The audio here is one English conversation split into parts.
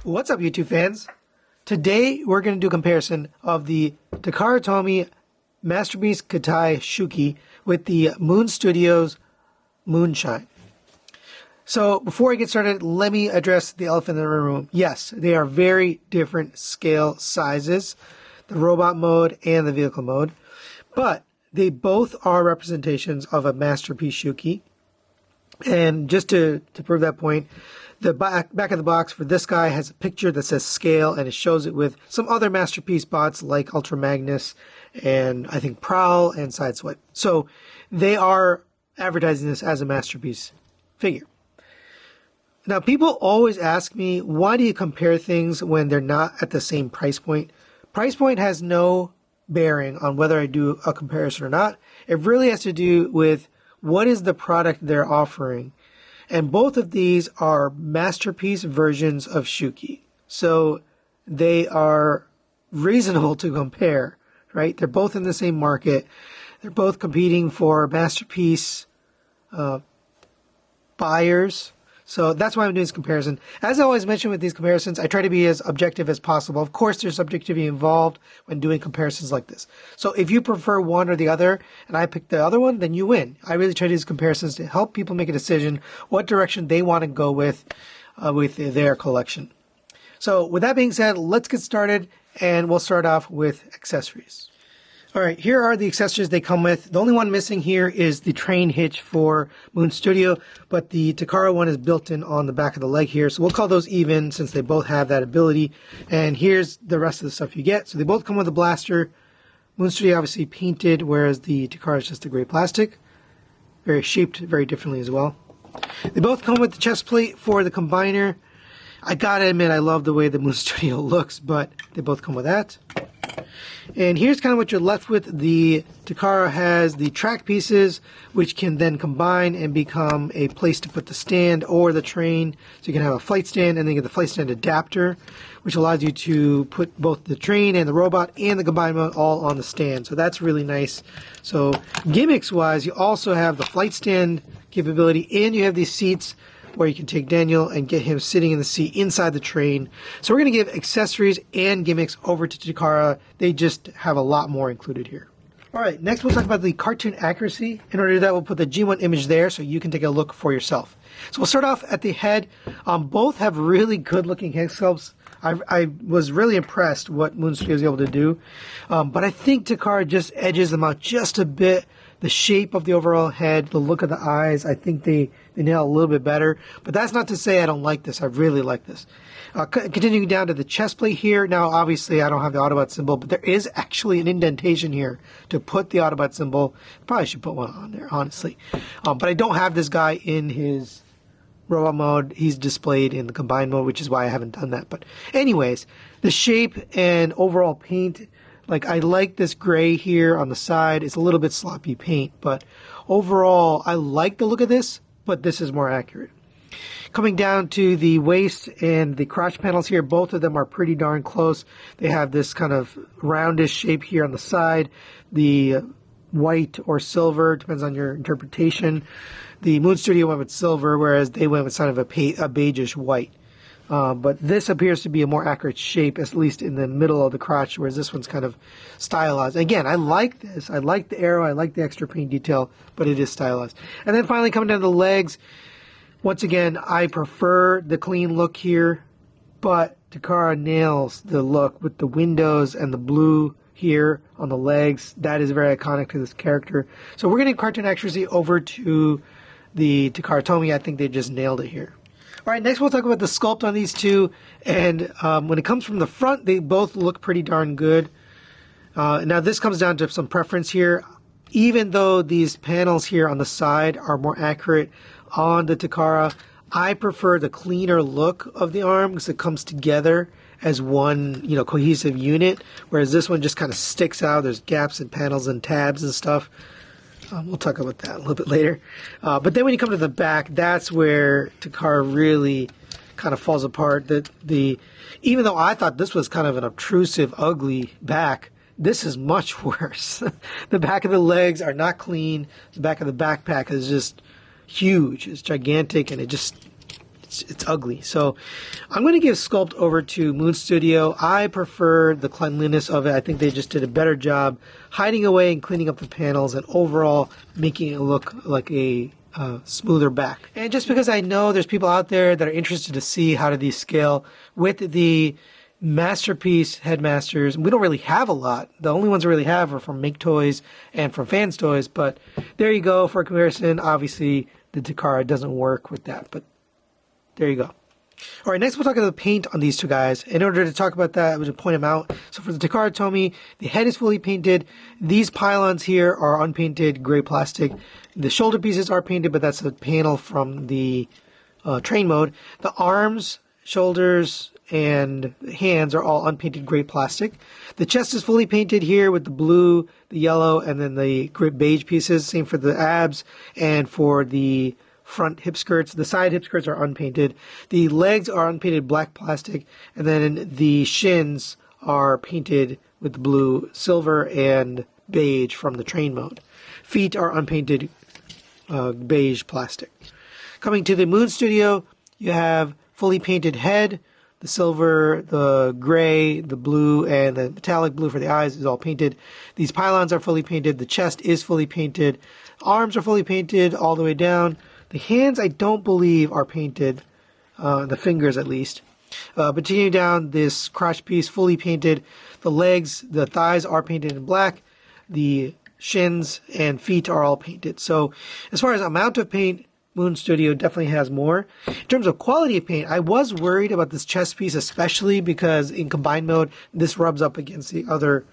What's up, YouTube fans? Today we're going to do a comparison of the Takara Tomy Masterpiece Katai Shouki with the Moon Studios Moonshine. So before I get started, let me address the elephant in the room. Yes, they are very different scale sizes, the robot mode and the vehicle mode, but they both are representations of a Masterpiece Shouki. And just to prove that point, the back of the box for this guy has a picture that says scale, and it shows it with some other Masterpiece bots like Ultra Magnus and I think Prowl and Sideswipe. So they are advertising this as a Masterpiece figure. Now, people always ask me, why do you compare things when they're not at the same price point? Price point has no bearing on whether I do a comparison or not. It really has to do with what is the product they're offering. And both of these are Masterpiece versions of Shouki. So they are reasonable to compare, right? They're both in the same market. They're both competing for Masterpiece buyers. So that's why I'm doing this comparison. As I always mention with these comparisons, I try to be as objective as possible. Of course, there's subjectivity involved when doing comparisons like this. So if you prefer one or the other, and I pick the other one, then you win. I really try to do these comparisons to help people make a decision what direction they want to go with their collection. So with that being said, let's get started, and we'll start off with accessories. All right, here are the accessories they come with. The only one missing here is the train hitch for Moon Studio, but the Takara one is built in on the back of the leg here. So we'll call those even since they both have that ability. And here's the rest of the stuff you get. So they both come with a blaster. Moon Studio obviously painted, whereas the Takara is just a gray plastic. Very shaped very differently as well. They both come with the chest plate for the combiner. I gotta admit, I love the way the Moon Studio looks, but they both come with that. And here's kind of what you're left with. The Takara has the track pieces, which can then combine and become a place to put the stand or the train. So you can have a flight stand and then get the flight stand adapter, which allows you to put both the train and the robot and the combined mode all on the stand. So that's really nice. So gimmicks-wise, you also have the flight stand capability, and you have these seats where you can take Daniel and get him sitting in the seat inside the train. So we're going to give accessories and gimmicks over to Takara. They just have a lot more included here. All right, next we'll talk about the cartoon accuracy. In order to do that, we'll put the G1 image there so you can take a look for yourself. So we'll start off at the head. Both have really good looking head sculpts. I was really impressed what Moon Studio was able to do. But I think Takara just edges them out just a bit. The shape of the overall head, the look of the eyes, I think they nail a little bit better. But that's not to say I don't like this. I really like this. Continuing down to the chest plate here. Now, obviously, I don't have the Autobot symbol, but there is actually an indentation here to put the Autobot symbol. Probably should put one on there, honestly. But I don't have this guy in his robot mode. He's displayed in the combined mode, which is why I haven't done that. But anyways, the shape and overall paint, like, I like this gray here on the side. It's a little bit sloppy paint, but overall, I like the look of this, but this is more accurate. Coming down to the waist and the crotch panels here, both of them are pretty darn close. They have this kind of roundish shape here on the side. The white or silver, depends on your interpretation. The Moon Studio went with silver, whereas they went with kind of a beigeish white. But this appears to be a more accurate shape, at least in the middle of the crotch, whereas this one's kind of stylized. Again, I like this. I like the arrow. I like the extra paint detail, but it is stylized. And then finally coming down to the legs, once again, I prefer the clean look here, but Takara nails the look with the windows and the blue here on the legs. That is very iconic to this character. So we're getting cartoon accuracy over to the Takara Tomy. I think they just nailed it here. All right, next we'll talk about the sculpt on these two, and when it comes from the front, they both look pretty darn good. Now this comes down to some preference here. Even though these panels here on the side are more accurate on the Takara, I prefer the cleaner look of the arm because it comes together as one, cohesive unit, whereas this one just kind of sticks out. There's gaps and panels and tabs and stuff. We'll talk about that a little bit later. But then when you come to the back, that's where Takara really kind of falls apart. Even though I thought this was kind of an obtrusive, ugly back, this is much worse. The back of the legs are not clean. The back of the backpack is just huge. It's gigantic, and it just it's ugly. So I'm going to give Sculpt over to Moon Studio. I prefer the cleanliness of it. I think they just did a better job hiding away and cleaning up the panels and overall making it look like a smoother back. And just because I know there's people out there that are interested to see how do these scale with the Masterpiece Headmasters, we don't really have a lot. The only ones we really have are from Make Toys and from Fans Toys, but there you go for a comparison. Obviously, the Takara doesn't work with that, but there you go. All right, next we'll talk about the paint on these two guys. In order to talk about that, I would point them out. So for the Takara Tomy, the head is fully painted. These pylons here are unpainted gray plastic. The shoulder pieces are painted, but that's a panel from the train mode. The arms, shoulders, and hands are all unpainted gray plastic. The chest is fully painted here with the blue, the yellow, and then the beige pieces. Same for the abs and for the front hip skirts. The side hip skirts are unpainted. The legs are unpainted black plastic, and then the shins are painted with blue, silver, and beige from the train mode. Feet are unpainted beige plastic. Coming to the Moon Studio, you have fully painted head. The silver, the gray, the blue, and the metallic blue for the eyes is all painted. These pylons are fully painted. The chest is fully painted. Arms are fully painted all the way down. The hands, I don't believe, are painted. The fingers, at least. But continuing down, this crotch piece fully painted. The legs, the thighs are painted in black. The shins and feet are all painted. So as far as amount of paint, Moon Studio definitely has more. In terms of quality of paint, I was worried about this chest piece, especially because in combined mode, this rubs up against the other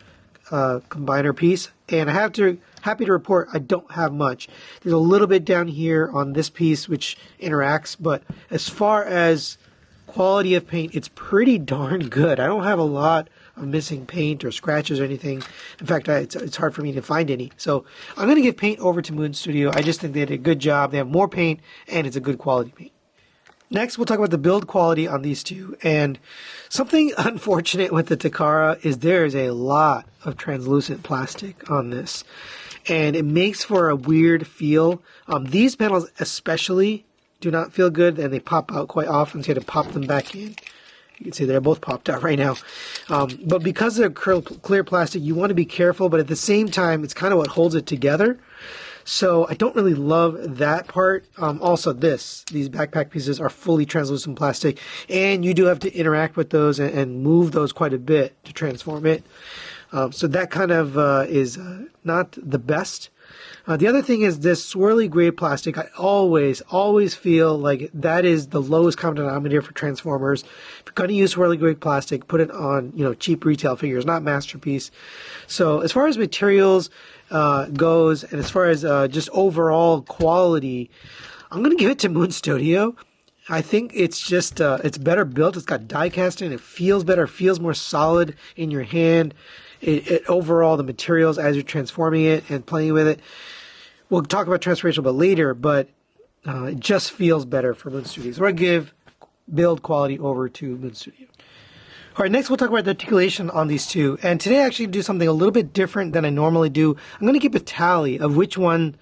combiner piece. And happy to report, I don't have much. There's a little bit down here on this piece which interacts, but as far as quality of paint, it's pretty darn good. I don't have a lot of missing paint or scratches or anything. In fact, it's hard for me to find any. So I'm going to give paint over to Moon Studio. I just think they did a good job. They have more paint, and it's a good quality paint. Next, we'll talk about the build quality on these two. And something unfortunate with the Takara is there is a lot of translucent plastic on this. And it makes for a weird feel. These panels especially do not feel good, and they pop out quite often, so you have to pop them back in. You can see they're both popped out right now. But because they're clear plastic, you want to be careful, but at the same time, it's kind of what holds it together. So I don't really love that part. Also, these backpack pieces are fully translucent plastic, and you do have to interact with those and move those quite a bit to transform it. So that kind of is not the best. The other thing is this swirly gray plastic. I always feel like that is the lowest common denominator for Transformers. If you're going to use swirly gray plastic, put it on cheap retail figures, not Masterpiece. So as far as materials goes, and as far as just overall quality, I'm going to give it to Moon Studio. I think it's just it's better built. It's got die casting. It feels better. Feels more solid in your hand. Overall, the materials as you're transforming it and playing with it. We'll talk about transformation a bit later, but it just feels better for Moon Studio. So I give build quality over to Moon Studio. All right, next we'll talk about the articulation on these two. And today I actually do something a little bit different than I normally do. I'm going to keep a tally of which ones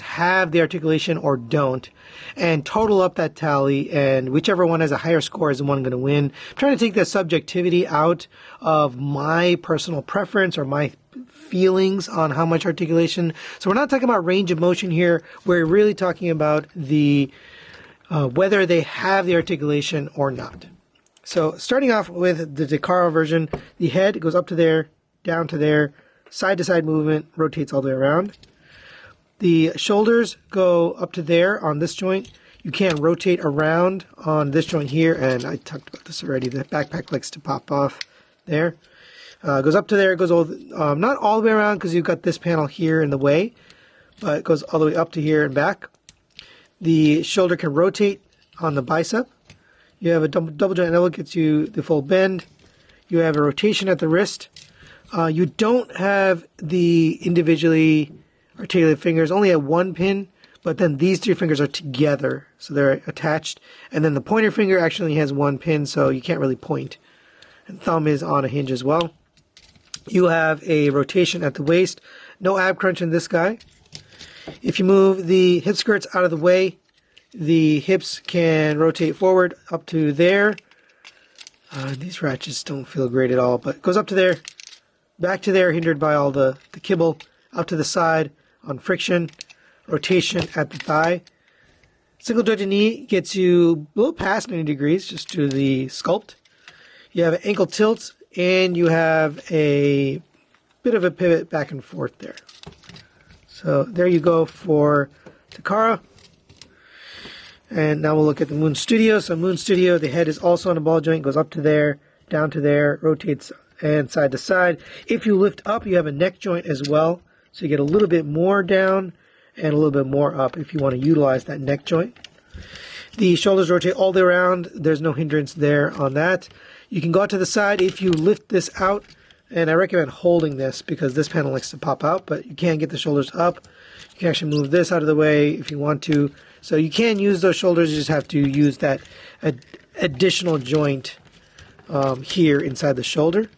have the articulation or don't, and total up that tally, and whichever one has a higher score is the one going to win. I'm trying to take the subjectivity out of my personal preference or my feelings on how much articulation. So we're not talking about range of motion here. We're really talking about the whether they have the articulation or not. So starting off with the Takara version, the head goes up to there, down to there, side-to-side movement, rotates all the way around. The shoulders go up to there on this joint. You can rotate around on this joint here, and I talked about this already. The backpack likes to pop off there. Goes up to there. It goes not all the way around because you've got this panel here in the way, but it goes all the way up to here and back. The shoulder can rotate on the bicep. You have a double joint elbow, gets you the full bend. You have a rotation at the wrist. You don't have the individually articulated fingers, only at one pin, but then these three fingers are together, so they're attached. And then the pointer finger actually has one pin, so you can't really point. And thumb is on a hinge as well. You have a rotation at the waist. No ab crunch in this guy. If you move the hip skirts out of the way, The hips can rotate forward up to there. These ratchets don't feel great at all, but it goes up to there, back to there, hindered by all the kibble, up to the side on friction, rotation at the thigh. Single jointed knee gets you a little past 90 degrees just to the sculpt. You have an ankle tilt, and you have a bit of a pivot back and forth there. So there you go for Takara. And now we'll look at the Moon Studio. So Moon Studio, the head is also on a ball joint, goes up to there, down to there, rotates and side to side. If you lift up, you have a neck joint as well. So you get a little bit more down and a little bit more up if you want to utilize that neck joint. The shoulders rotate all the way around. There's no hindrance there on that. You can go out to the side if you lift this out. And I recommend holding this because this panel likes to pop out, but you can get the shoulders up. You can actually move this out of the way if you want to. So you can use those shoulders, you just have to use that additional joint here inside the shoulder.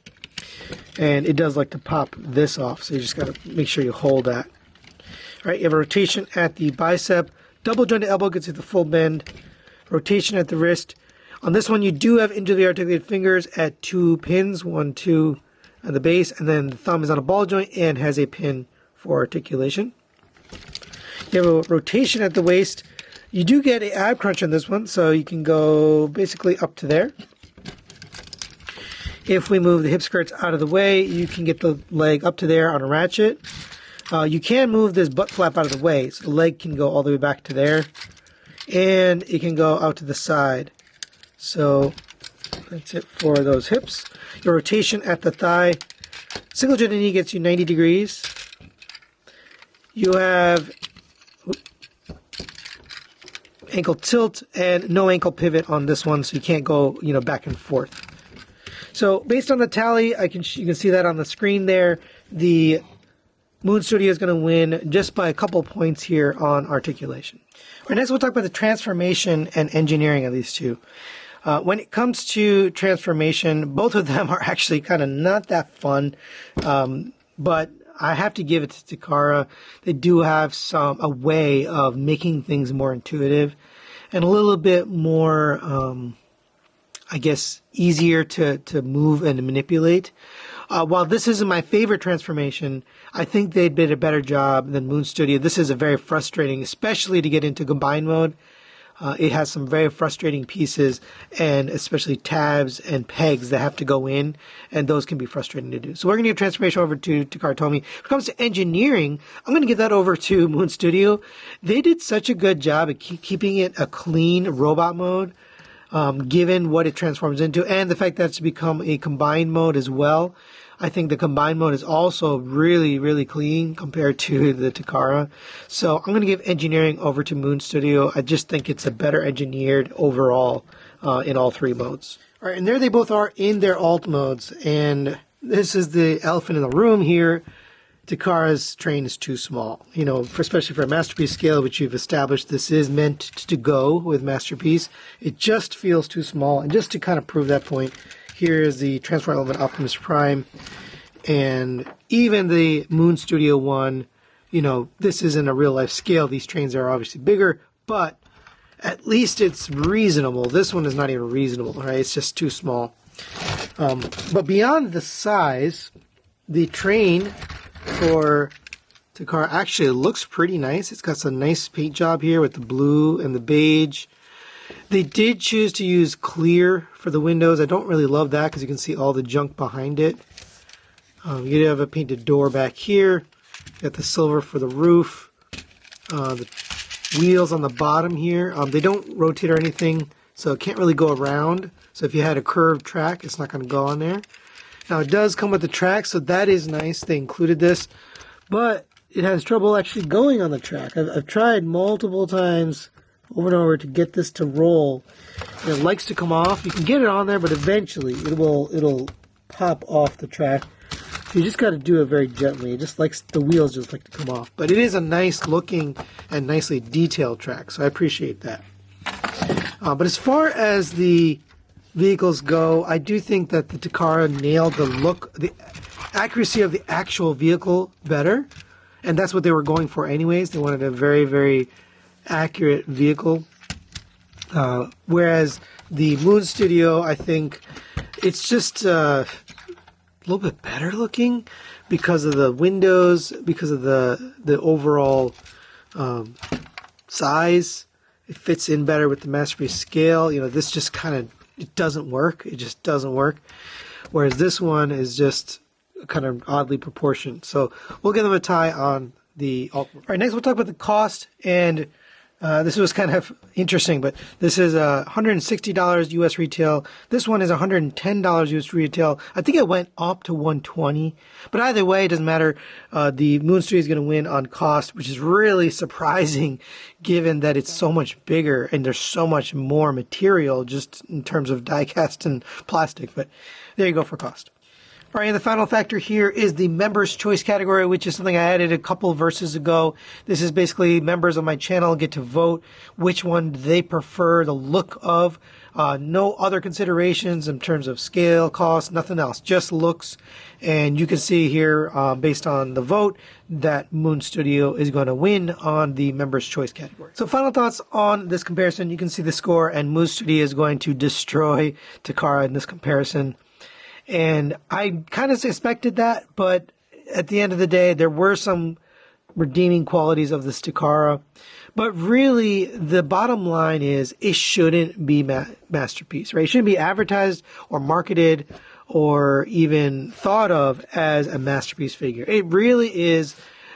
And it does like to pop this off, so you just got to make sure you hold that. All right, you have a rotation at the bicep. Double jointed elbow gets you the full bend. Rotation at the wrist. On this one, you do have individually articulated fingers at 2 pins, 1, 2 at the base, and then the thumb is on a ball joint and has a pin for articulation. You have a rotation at the waist. You do get an ab crunch on this one, so you can go basically up to there. If we move the hip skirts out of the way, you can get the leg up to there on a ratchet. You can move this butt flap out of the way, so the leg can go all the way back to there. And it can go out to the side. So that's it for those hips. Your rotation at the thigh. Single jointed knee gets you 90 degrees. You have ankle tilt and no ankle pivot on this one, so you can't go, back and forth. So based on the tally, you can see that on the screen there. The Moon Studio is going to win just by a couple points here on articulation. All right, next we'll talk about the transformation and engineering of these two. When it comes to transformation, both of them are actually kind of not that fun, but I have to give it to Takara. They do have a way of making things more intuitive and a little bit more, easier to move and to manipulate. While this isn't my favorite transformation, I think they did a better job than Moon Studio. This is a very frustrating, especially to get into combine mode. It has some very frustrating pieces, and especially tabs and pegs that have to go in, and those can be frustrating to do. So we're going to give transformation over to Takara Tomy. When it comes to engineering, I'm going to give that over to Moon Studio. They did such a good job at keeping it a clean robot mode, given what it transforms into, and the fact that it's become a combined mode as well. I think the combined mode is also really, really clean compared to the Takara. So I'm going to give engineering over to Moon Studio. I just think it's a better engineered overall in all 3 modes. All right, and there they both are in their alt modes. And this is the elephant in the room here. Takara's train is too small. Especially for a Masterpiece scale, which you've established this is meant to go with Masterpiece. It just feels too small. And just to kind of prove that point, here is the Transform Element Optimus Prime, and even the Moon Studio one, this isn't a real-life scale. These trains are obviously bigger, but at least it's reasonable. This one is not even reasonable, right? It's just too small. But beyond the size, the train for Takara actually looks pretty nice. It's got some nice paint job here with the blue and the beige. They did choose to use clear for the windows. I don't really love that because you can see all the junk behind it. You have a painted door back here. You got the silver for the roof. The wheels on the bottom here. They don't rotate or anything, so it can't really go around. So if you had a curved track, it's not going to go on there. Now it does come with the track, so that is nice. They included this, but it has trouble actually going on the track. I've tried multiple times over and over to get this to roll. And it likes to come off. You can get it on there, but eventually it'll pop off the track. So you just got to do it very gently. It just likes, the wheels just like to come off. But it is a nice looking and nicely detailed track, so I appreciate that. But as far as the vehicles go, I do think that the Takara nailed the look, the accuracy of the actual vehicle better. And that's what they were going for anyways. They wanted a very, very accurate vehicle. Whereas the Moon Studio, I think it's just a little bit better looking because of the windows, because of the overall size. It fits in better with the Masterpiece scale. You know, this just kind of, it doesn't work. It just doesn't work. Whereas this one is just kind of oddly proportioned. So we'll give them a tie on the alt. All right, next we'll talk about the cost. And this was kind of interesting, but this is $160 US retail. This one is $110 US retail. I think it went up to $120, but either way, it doesn't matter. The Moon Studio is going to win on cost, which is really surprising given that it's so much bigger and there's so much more material just in terms of die cast and plastic. But there you go for cost. All right, and the final factor here is the Members' Choice category, which is something I added a couple verses ago. This is basically members of my channel get to vote which one they prefer the look of. No other considerations in terms of scale, cost, nothing else, just looks. And you can see here, based on the vote, that Moon Studio is going to win on the Members' Choice category. So final thoughts on this comparison. You can see the score, and Moon Studio is going to destroy Takara in this comparison. And I kind of expected that, but at the end of the day, there were some redeeming qualities of this Takara. But really, the bottom line is it shouldn't be Masterpiece, right? It shouldn't be advertised or marketed or even thought of as a Masterpiece figure. It really is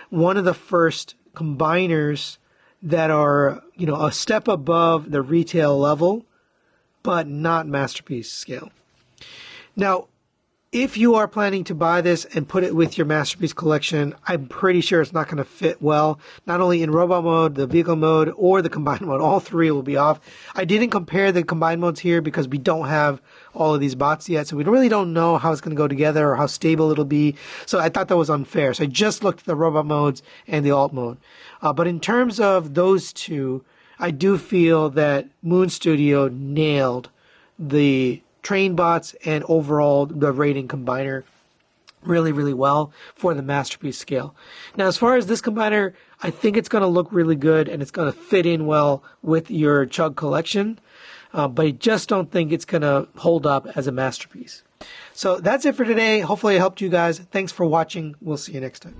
one of the first combiners that are, you know, a step above the retail level, but not Masterpiece scale. Now, if you are planning to buy this and put it with your Masterpiece collection, I'm pretty sure it's not going to fit well, not only in robot mode, the vehicle mode, or the combined mode. All three will be off. I didn't compare the combined modes here because we don't have all of these bots yet, so we really don't know how it's going to go together or how stable it'll be. So I thought that was unfair. So I just looked at the robot modes and the alt mode. But in terms of those two, I do feel that Moon Studio nailed the train bots and overall the rating combiner really, really well for the Masterpiece scale. Now, as far as this combiner, I think it's going to look really good and it's going to fit in well with your Chug collection, but I just don't think it's going to hold up as a Masterpiece. So that's it for today. Hopefully it helped you guys. Thanks for watching. We'll see you next time.